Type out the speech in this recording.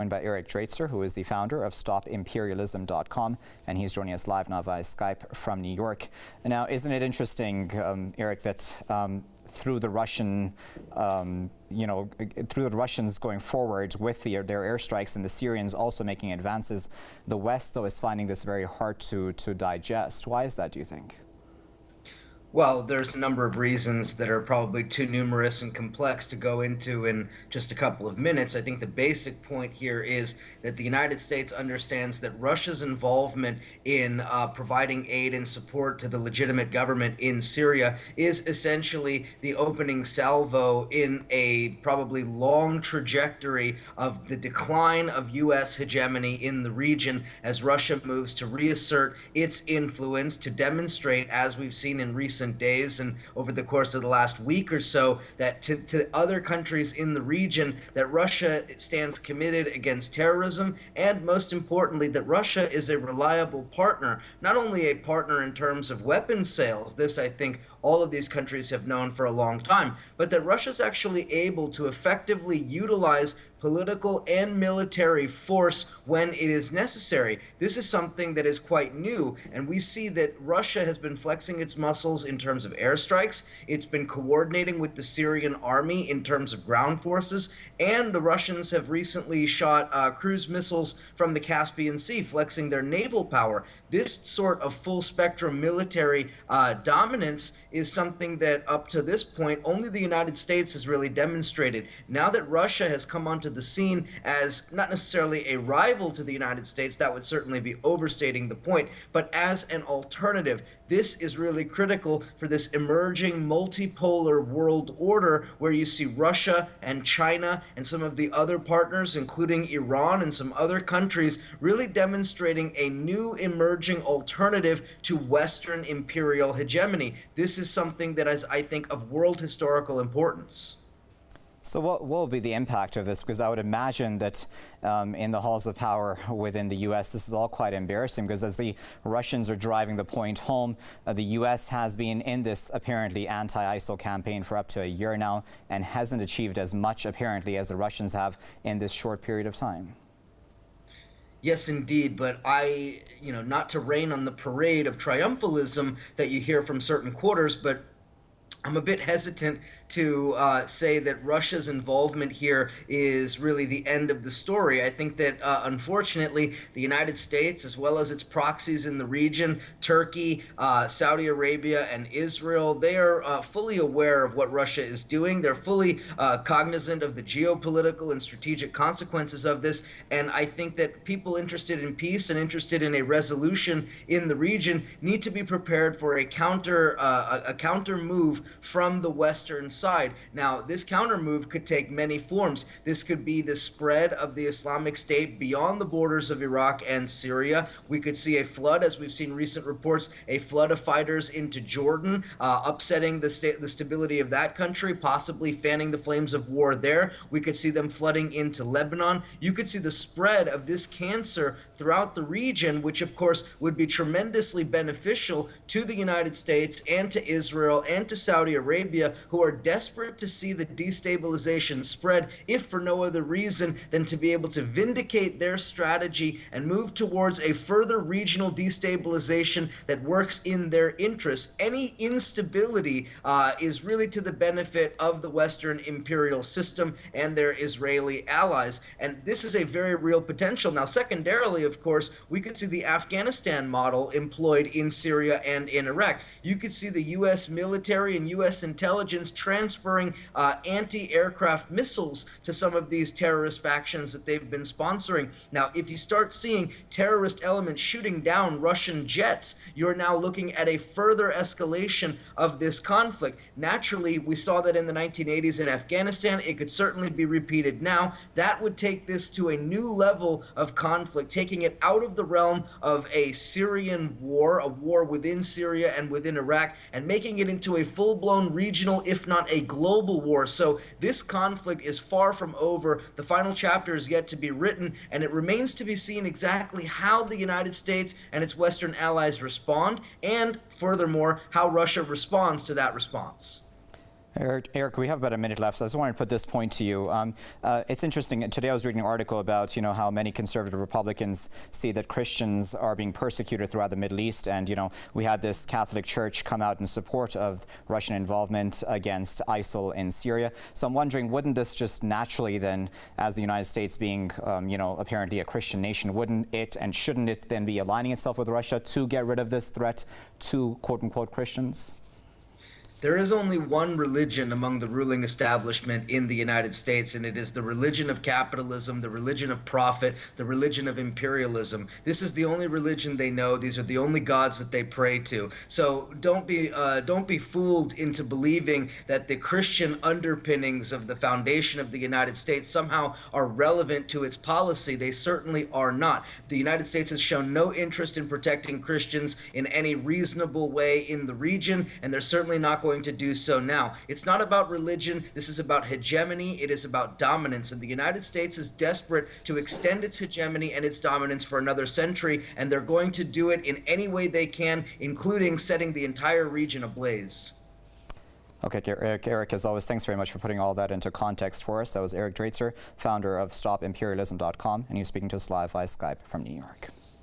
Joined by Eric Draitser, who is the founder of StopImperialism.com, and he's joining us live now via Skype from New York. Now, isn't it interesting, Eric, that through the Russian, through the Russians going forward with their airstrikes and the Syrians also making advances, the West, though, is finding this very hard to digest. Why is that, do you think? Well, there's a number of reasons that are probably too numerous and complex to go into in just a couple of minutes. I think the basic point here is that the United States understands that Russia's involvement in providing aid and support to the legitimate government in Syria is essentially the opening salvo in a probably long trajectory of the decline of U.S. hegemony in the region as Russia moves to reassert its influence, to demonstrate, as we've seen in recent days and over the course of the last week or so, that to other countries in the region that Russia stands committed against terrorism, and most importantly that Russia is a reliable partner, not only a partner in terms of weapons sales, this I think all of these countries have known for a long time, but that Russia's actually able to effectively utilize political and military force when it is necessary. This is something that is quite new, and we see that Russia has been flexing its muscles in terms of airstrikes. It's been coordinating with the Syrian army in terms of ground forces, and the Russians have recently shot cruise missiles from the Caspian Sea, flexing their naval power. This sort of full spectrum military dominance is something that up to this point only the United States has really demonstrated. Now that Russia has come onto the scene as not necessarily a rival to the United States, that would certainly be overstating the point, but as an alternative. This is really critical for this emerging multipolar world order where you see Russia and China and some of the other partners, including Iran and some other countries, really demonstrating a new emerging alternative to Western imperial hegemony. This is something that is, I think, of world historical importance. So what will be the impact of this? Because I would imagine that in the halls of power within the U.S., this is all quite embarrassing, because as the Russians are driving the point home, the U.S. has been in this apparently anti-ISIL campaign for up to a year now and hasn't achieved as much apparently as the Russians have in this short period of time. Yes, indeed, but not to rain on the parade of triumphalism that you hear from certain quarters, but I'm a bit hesitant to say that Russia's involvement here is really the end of the story. I think that, unfortunately, the United States, as well as its proxies in the region, Turkey, Saudi Arabia, and Israel, they are fully aware of what Russia is doing. They're fully cognizant of the geopolitical and strategic consequences of this, and I think that people interested in peace and interested in a resolution in the region need to be prepared for a counter move from the Western side. Now, this counter move could take many forms. This could be the spread of the Islamic State beyond the borders of Iraq and Syria. We could see a flood, as we've seen recent reports, a flood of fighters into Jordan, upsetting the stability of that country, possibly fanning the flames of war there. We could see them flooding into Lebanon. You could see the spread of this cancer throughout the region, which of course would be tremendously beneficial to the United States and to Israel and to Saudi Arabia, who are desperate to see the destabilization spread, if for no other reason than to be able to vindicate their strategy and move towards a further regional destabilization that works in their interests. Any instability is really to the benefit of the Western imperial system and their Israeli allies, and this is a very real potential. Now, secondarily, of course, we could see the Afghanistan model employed in Syria and in Iraq. You could see the U.S. military and U.S. intelligence transferring anti-aircraft missiles to some of these terrorist factions that they've been sponsoring. Now, if you start seeing terrorist elements shooting down Russian jets, you're now looking at a further escalation of this conflict. Naturally, we saw that in the 1980s in Afghanistan. It could certainly be repeated now. That would take this to a new level of conflict, taking it out of the realm of a Syrian war, a war within Syria and within Iraq, and making it into a full-blown regional, if not a global war. So this conflict is far from over. The final chapter is yet to be written, and it remains to be seen exactly how the United States and its Western allies respond, and furthermore, how Russia responds to that response. Eric, we have about a minute left, so I just wanted to put this point to you. It's interesting. Today I was reading an article about, how many conservative Republicans see that Christians are being persecuted throughout the Middle East. And, we had this Catholic Church come out in support of Russian involvement against ISIL in Syria. So I'm wondering, wouldn't this just naturally then, as the United States being, apparently a Christian nation, wouldn't it and shouldn't it then be aligning itself with Russia to get rid of this threat to quote-unquote Christians? There is only one religion among the ruling establishment in the United States, and it is the religion of capitalism, the religion of profit, the religion of imperialism. This is the only religion they know. These are the only gods that they pray to. So don't be fooled into believing that the Christian underpinnings of the foundation of the United States somehow are relevant to its policy. They certainly are not. The United States has shown no interest in protecting Christians in any reasonable way in the region, and they're certainly not going to do so now. It's not about religion. This is about hegemony. It is about dominance. And the United States is desperate to extend its hegemony and its dominance for another century, and they're going to do it in any way they can, including setting the entire region ablaze. Okay, Eric, as always, thanks very much for putting all that into context for us. That was Eric Draitser, founder of StopImperialism.com, and he was speaking to us live via Skype from New York.